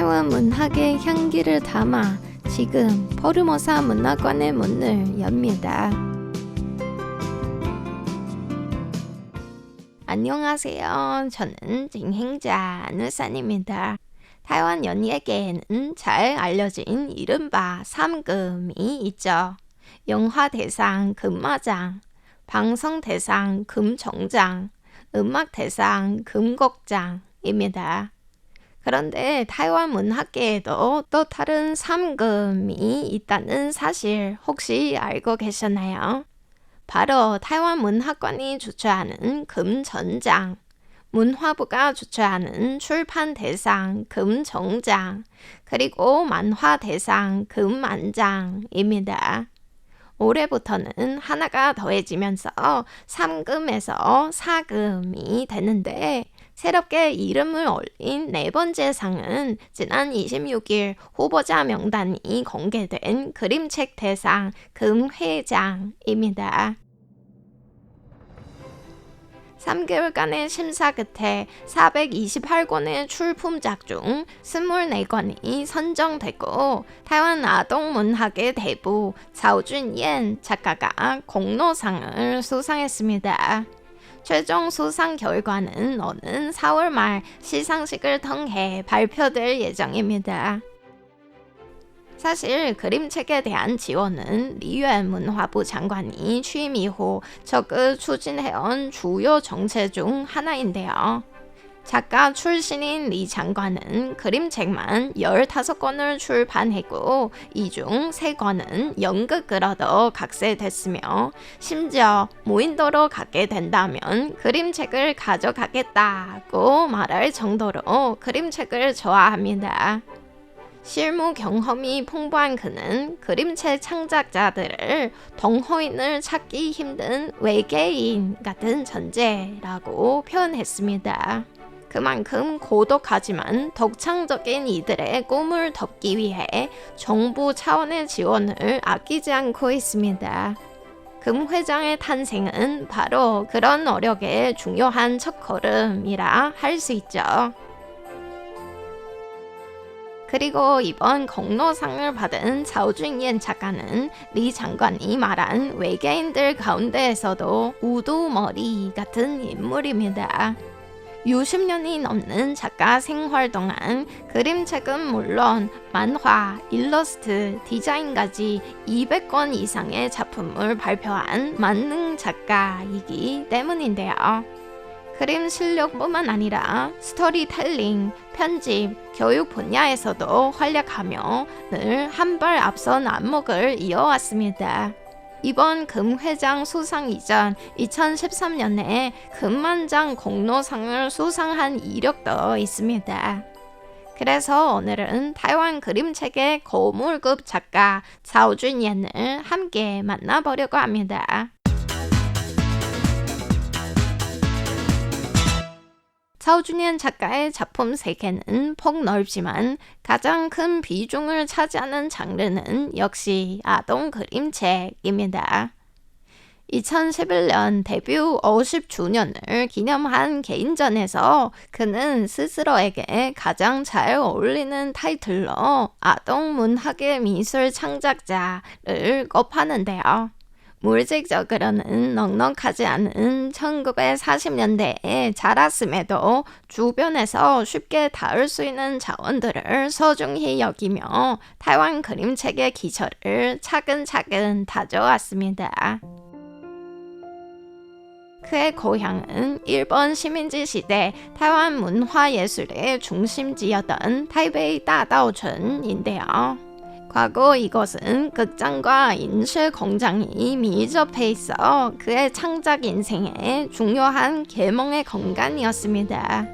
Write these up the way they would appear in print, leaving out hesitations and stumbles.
타이완 문학의 향기를 담아 지금 포르모사 문학관의 문을 엽니다. 안녕하세요. 저는 진행자 누산입니다. 타이완 연예계에는 잘 알려진 이른바 3금이 있죠. 영화대상 금마장, 방송대상 금정장, 음악대상 금곡장입니다. 그런데 타이완 문학계에도 또 다른 3금이 있다는 사실 혹시 알고 계셨나요? 바로 타이완 문학관이 주최하는 금전장, 문화부가 주최하는 출판대상 금정장, 그리고 만화대상 금만장입니다. 올해부터는 하나가 더해지면서 3금에서 4금이 되는데 새롭게 이름을 올린 네 번째 상은 지난 26일 후보자 명단이 공개된 그림책 대상 금회장입니다. 3개월간의 심사 끝에 428권의 출품작 중 24권이 선정되고 타이완 아동문학의 대부 차오준옌 작가가 공로상을 수상했습니다. 최종 수상 결과는 오는 4월 말 시상식을 통해 발표될 예정입니다. 사실 그림책에 대한 지원은 리유엔 문화부 장관이 취임 이후 적극 추진해온 주요 정책 중 하나인데요. 작가 출신인 리 장관은 그림책만 15권을 출판했고 이 중 3권은 연극으로도 각색됐으며 심지어 무인도로 가게 된다면 그림책을 가져가겠다고 말할 정도로 그림책을 좋아합니다. 실무 경험이 풍부한 그는 그림책 창작자들을 동호인을 찾기 힘든 외계인 같은 존재라고 표현했습니다. 그만큼 고독하지만 독창적인 이들의 꿈을 덮기 위해 정부 차원의 지원을 아끼지 않고 있습니다. 금 회장의 탄생은 바로 그런 노력의 중요한 첫걸음이라 할 수 있죠. 그리고 이번 공로상을 받은 차오준옌 작가는 리 장관이 말한 외계인들 가운데에서도 우두머리 같은 인물입니다. 60년이 넘는 작가 생활 동안 그림책은 물론 만화, 일러스트, 디자인까지 200권 이상의 작품을 발표한 만능 작가이기 때문인데요. 그림 실력뿐만 아니라 스토리텔링, 편집, 교육 분야에서도 활약하며 늘 한 발 앞선 안목을 이어왔습니다. 이번 금회장 수상 이전 2013년에 금만장 공로상을 수상한 이력도 있습니다. 그래서 오늘은 타이완 그림책의 고물급 작가 차오준옌을 함께 만나보려고 합니다. 차오준옌 작가의 작품 세계는 폭넓지만 가장 큰 비중을 차지하는 장르는 역시 아동 그림책입니다. 2011년 데뷔 50주년을 기념한 개인전에서 그는 스스로에게 가장 잘 어울리는 타이틀로 아동 문학의 미술 창작자를 꼽았는데요. 물질적으로는 넉넉하지 않은 1940년대에 자랐음에도 주변에서 쉽게 닿을 수 있는 자원들을 소중히 여기며 타이완 그림책의 기초를 차근차근 다져왔습니다. 그의 고향은 일본 식민지 시대 타이완 문화예술의 중심지였던 타이베이 다다오촌인데요. 과거 이곳은 극장과 인쇄 공장이 밀접해 있어 그의 창작 인생에 중요한 계몽의 공간이었습니다.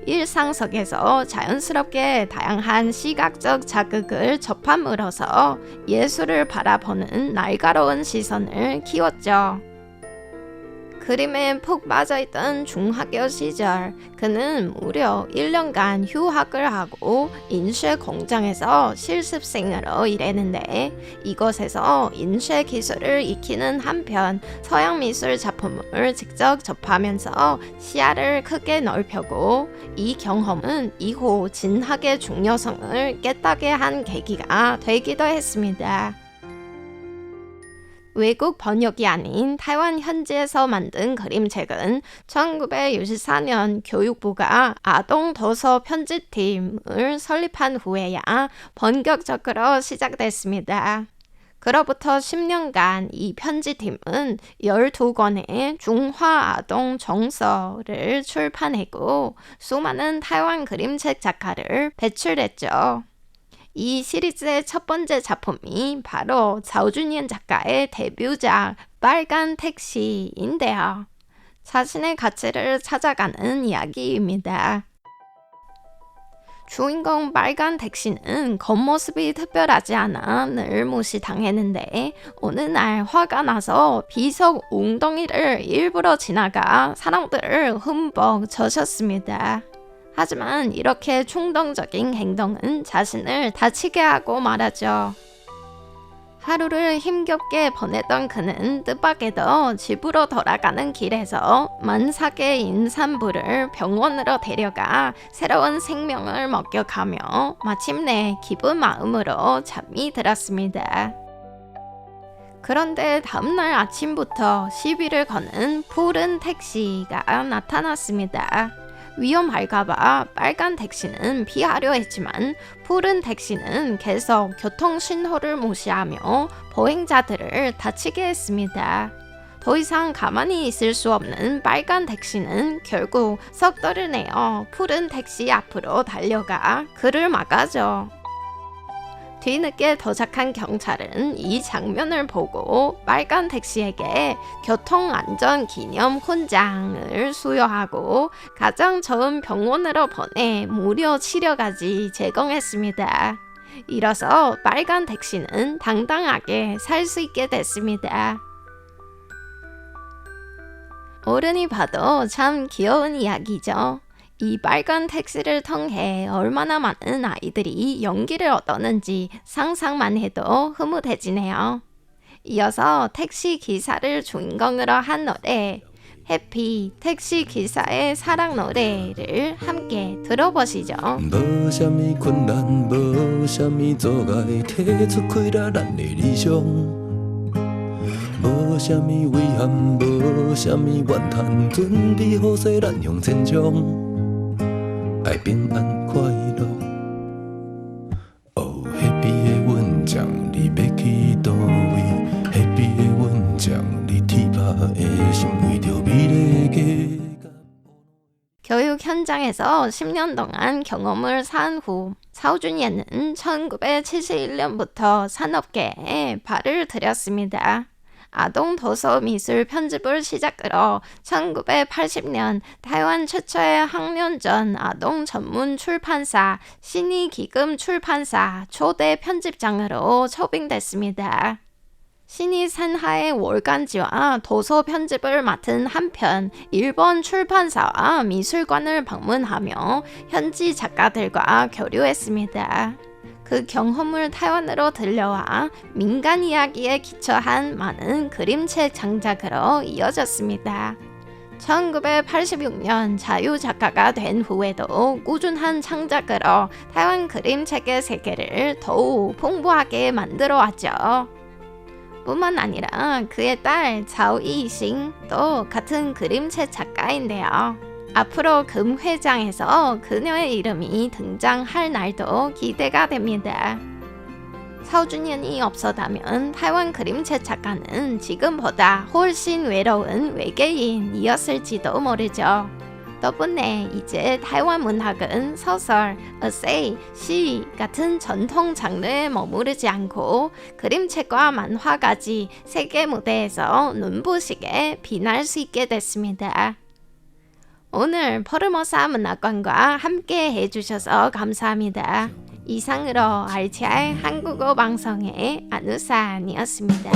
일상 속에서 자연스럽게 다양한 시각적 자극을 접함으로써 예술을 바라보는 날카로운 시선을 키웠죠. 그림에 푹 빠져있던 중학교 시절 그는 무려 1년간 휴학을 하고 인쇄 공장에서 실습생으로 일했는데 이곳에서 인쇄 기술을 익히는 한편 서양 미술 작품을 직접 접하면서 시야를 크게 넓혔고 이 경험은 이후 진학의 중요성을 깨닫게 한 계기가 되기도 했습니다. 외국 번역이 아닌 타이완 현지에서 만든 그림책은 1964년 교육부가 아동 도서 편집팀을 설립한 후에야 본격적으로 시작됐습니다. 그로부터 10년간 이 편집팀은 12권의 중화 아동 정서를 출판했고 수많은 타이완 그림책 작가를 배출했죠. 이 시리즈의 첫 번째 작품이 바로 자오준옌 작가의 데뷔작 빨간 택시인데요. 자신의 가치를 찾아가는 이야기입니다. 주인공 빨간 택시는 겉모습이 특별하지 않아 늘 무시당했는데 어느 날 화가 나서 비석 웅덩이를 일부러 지나가 사람들을 흠뻑 젖혔습니다. 하지만 이렇게 충동적인 행동은 자신을 다치게 하고 말하죠. 하루를 힘겹게 보내던 그는 뜻밖에도 집으로 돌아가는 길에서 만삭의 임산부를 병원으로 데려가 새로운 생명을 먹여가며 마침내 기쁜 마음으로 잠이 들었습니다. 그런데 다음날 아침부터 시비를 거는 푸른 택시가 나타났습니다. 위험할까봐 빨간 택시는 피하려 했지만 푸른 택시는 계속 교통 신호를 무시하며 보행자들을 다치게 했습니다. 더 이상 가만히 있을 수 없는 빨간 택시는 결국 속도를 내어 푸른 택시 앞으로 달려가 그를 막아죠. 뒤늦게 도착한 경찰은 이 장면을 보고 빨간 택시에게 교통안전 기념 훈장을 수여하고 가장 좋은 병원으로 보내 무료 치료까지 제공했습니다. 이로써 빨간 택시는 당당하게 살 수 있게 됐습니다. 어른이 봐도 참 귀여운 이야기죠. 이 빨간 택시를 통해 얼마나 많은 아이들이 용기를 얻었는지 상상만 해도 흐뭇해지네요. 이어서 택시 기사를 주인공으로 한 노래 해피 택시 기사의 사랑 노래를 함께 들어보시죠. 无什么困难，无什么阻碍，提出开啦咱的理想。无什么遗憾，无什么怨叹，准备好势咱向前冲。 爱平安快乐，哦，Happy的阮将你要去倒位 ？Happy的阮将你铁拍的心为着美丽的。 교육 현장에서 10년 동안 경험을 쌓은 후 자오준옌은 1971년부터 산업계에 발을 들였습니다. 아동 도서 미술 편집을 시작으로 1980년 타이완 최초의 학년전 아동 전문 출판사 신의기금 출판사 초대 편집장으로 초빙됐습니다. 신의 산하의 월간지와 도서 편집을 맡은 한편 일본 출판사와 미술관을 방문하며 현지 작가들과 교류했습니다. 그 경험을 타이완으로 들려와 민간 이야기에 기초한 많은 그림책 창작으로 이어졌습니다. 1986년 자유작가가 된 후에도 꾸준한 창작으로 타이완 그림책의 세계를 더욱 풍부하게 만들어 왔죠. 뿐만 아니라 그의 딸 자오이싱도 같은 그림책 작가인데요. 앞으로 금회장에서 그녀의 이름이 등장할 날도 기대가 됩니다. 자오준옌이 없었다면 타이완 그림책 작가는 지금보다 훨씬 외로운 외계인이었을지도 모르죠. 덕분에 이제 타이완 문학은 소설, 에세이, 시 같은 전통 장르에 머무르지 않고 그림책과 만화까지 세계 무대에서 눈부시게 빛날 수 있게 됐습니다. 오늘 포르모사 문학관과 함께 해주셔서 감사합니다. 이상으로 RTI 한국어 방송의 안우산이었습니다.